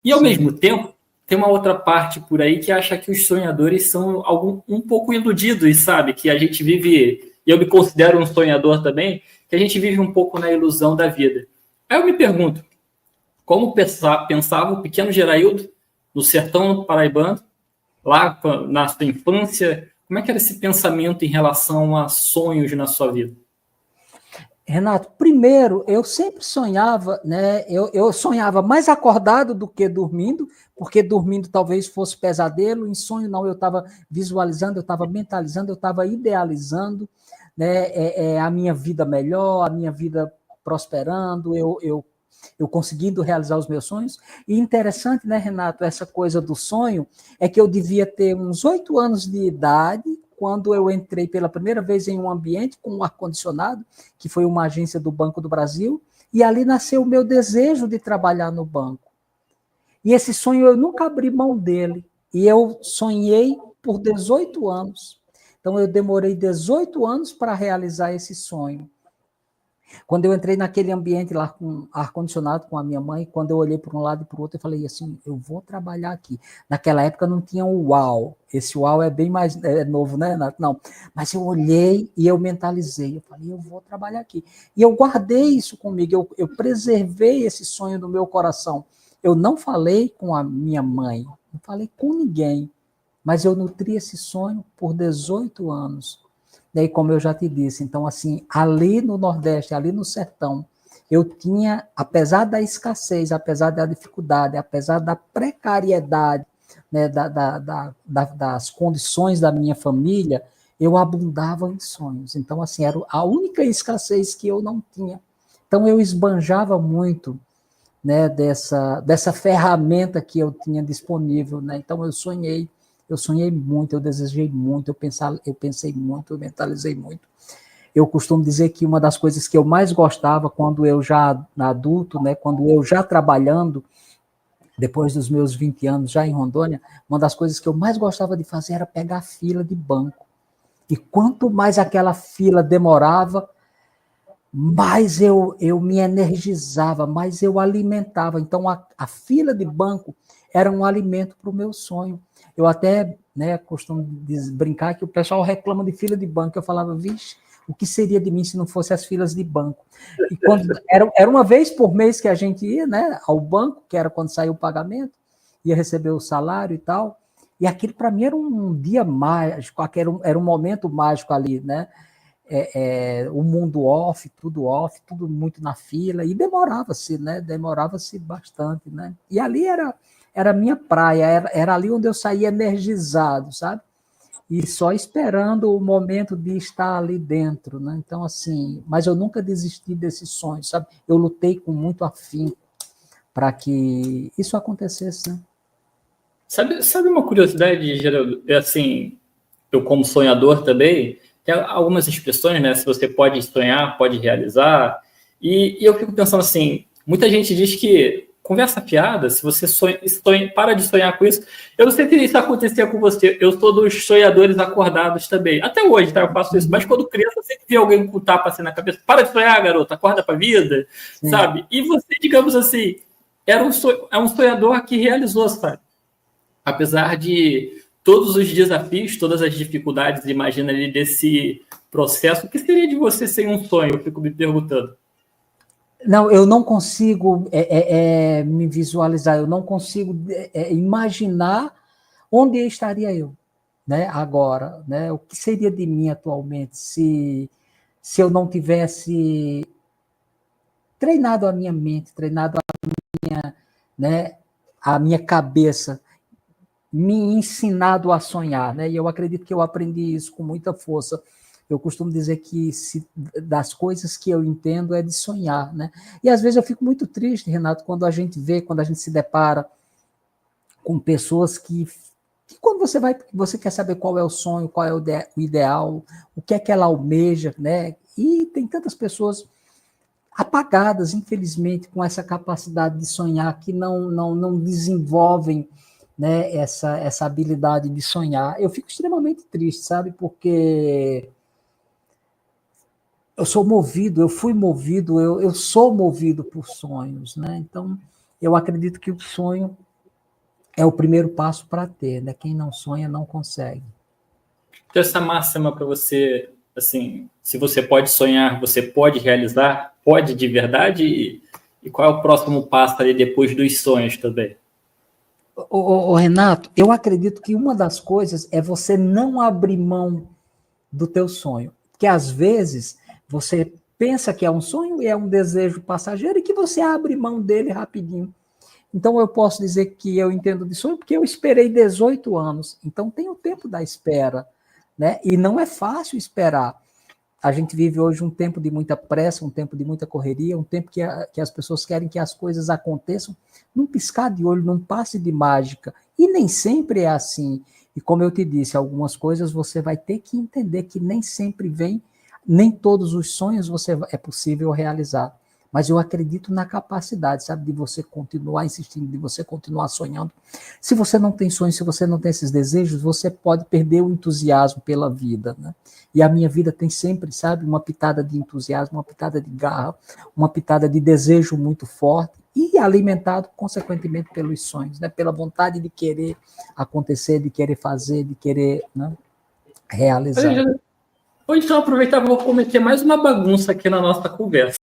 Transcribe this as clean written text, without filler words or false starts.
E, ao mesmo tempo, tem uma outra parte por aí que acha que os sonhadores são um pouco iludidos, sabe? Que a gente vive, e eu me considero um sonhador também, que a gente vive um pouco na ilusão da vida. Aí eu me pergunto, como pensava o pequeno Geraildo, no sertão paraibano, lá na sua infância, como é que era esse pensamento em relação a sonhos na sua vida? Renato, primeiro, eu sempre sonhava, né? Eu sonhava mais acordado do que dormindo, porque dormindo talvez fosse pesadelo, em sonho não, eu estava visualizando, eu estava mentalizando, eu estava idealizando, né? A minha vida melhor, a minha vida prosperando, eu conseguindo realizar os meus sonhos. E interessante, né, Renato, essa coisa do sonho, é que eu devia ter uns 8 anos de idade, quando eu entrei pela primeira vez em um ambiente com um ar-condicionado, que foi uma agência do Banco do Brasil, e ali nasceu o meu desejo de trabalhar no banco. E esse sonho eu nunca abri mão dele, e eu sonhei por 18 anos. Então eu demorei 18 anos para realizar esse sonho. Quando eu entrei naquele ambiente lá com ar-condicionado com a minha mãe, quando eu olhei para um lado e para o outro, eu falei assim, eu vou trabalhar aqui. Naquela época não tinha o UAU, esse UAU é bem mais novo, né, Renato? Não, mas eu olhei e eu mentalizei, eu falei, eu vou trabalhar aqui. E eu guardei isso comigo, eu preservei esse sonho no meu coração. Eu não falei com a minha mãe, não falei com ninguém, mas eu nutri esse sonho por 18 anos. Daí, como eu já te disse, então, assim, ali no Nordeste, ali no sertão, eu tinha, apesar da escassez, apesar da dificuldade, apesar da precariedade, né, das condições da minha família, eu abundava em sonhos. Então, assim, era a única escassez que eu não tinha. Então, eu esbanjava muito, né, dessa ferramenta que eu tinha disponível. Né? Então, eu sonhei muito, eu desejei muito, eu pensei muito, eu mentalizei muito. Eu costumo dizer que uma das coisas que eu mais gostava quando eu já adulto, né, quando eu já trabalhando, depois dos meus 20 anos já em Rondônia, uma das coisas que eu mais gostava de fazer era pegar fila de banco. E quanto mais aquela fila demorava, mais eu me energizava, mais eu alimentava. Então, a fila de banco era um alimento para o meu sonho. Eu até, né, costumo brincar que o pessoal reclama de fila de banco. Eu falava, vixe, o que seria de mim se não fosse as filas de banco? E quando era uma vez por mês que a gente ia, né, ao banco, que era quando saía o pagamento, ia receber o salário e tal. E aquilo para mim era um dia mágico, era um momento mágico ali, né? O mundo off, tudo muito na fila, e demorava-se, né? Demorava-se bastante, né? E ali era a minha praia, era ali onde eu saía energizado, sabe? E só esperando o momento de estar ali dentro, né? Então, assim, mas eu nunca desisti desse sonho, sabe? Eu lutei com muito afinco para que isso acontecesse, né? Sabe uma curiosidade, Geraldo? É assim, eu como sonhador também, tem algumas expressões, né? Se você pode sonhar, pode realizar. E eu fico pensando assim, muita gente diz que conversa fiada, se você para de sonhar com isso. Eu não sei se isso acontecia com você. Eu sou dos sonhadores acordados também. Até hoje, tá? Eu faço isso. Mas quando criança, eu sempre vi alguém com um tapa assim na cabeça. Para de sonhar, garoto. Acorda pra vida. Sim. Sabe? E você, digamos assim, é um sonhador que realizou, sabe? Apesar de todos os desafios, todas as dificuldades, imagina ali desse processo, o que seria de você sem um sonho? Eu fico me perguntando. Não, eu não consigo me visualizar, eu não consigo imaginar onde estaria eu, né, agora, né? O que seria de mim atualmente se eu não tivesse treinado a minha mente, treinado né, a minha cabeça, me ensinado a sonhar, né? E eu acredito que eu aprendi isso com muita força. Eu costumo dizer que das coisas que eu entendo é de sonhar, né? E às vezes eu fico muito triste, Renato, quando a gente se depara com pessoas que quando você quer saber qual é o sonho, qual é o ideal, o que é que ela almeja, né? E tem tantas pessoas apagadas, infelizmente, com essa capacidade de sonhar que não desenvolvem, né, essa habilidade de sonhar. Eu fico extremamente triste, sabe? Porque eu fui movido, eu sou movido por sonhos, né? Então, eu acredito que o sonho é o primeiro passo para ter, né? Quem não sonha não consegue. Então, essa máxima para você, assim, se você pode sonhar, você pode realizar, pode de verdade, e qual é o próximo passo ali depois dos sonhos também? Renato, eu acredito que uma das coisas é você não abrir mão do teu sonho. Porque às vezes você pensa que é um sonho e é um desejo passageiro e que você abre mão dele rapidinho. Então eu posso dizer que eu entendo de sonho porque eu esperei 18 anos. Então tem o tempo da espera, né? E não é fácil esperar. A gente vive hoje um tempo de muita pressa, um tempo de muita correria, um tempo que as pessoas querem que as coisas aconteçam num piscar de olho, num passe de mágica. E nem sempre é assim. E como eu te disse, algumas coisas você vai ter que entender que nem sempre vem, nem todos os sonhos é possível realizar. Mas eu acredito na capacidade, sabe, de você continuar insistindo, de você continuar sonhando. Se você não tem sonhos, se você não tem esses desejos, você pode perder o entusiasmo pela vida, né? E a minha vida tem sempre, sabe, uma pitada de entusiasmo, uma pitada de garra, uma pitada de desejo muito forte e alimentado, consequentemente, pelos sonhos, né? Pela vontade de querer acontecer, de querer fazer, de querer, né, realizar. Vou então aproveitar e vou cometer mais uma bagunça aqui na nossa conversa.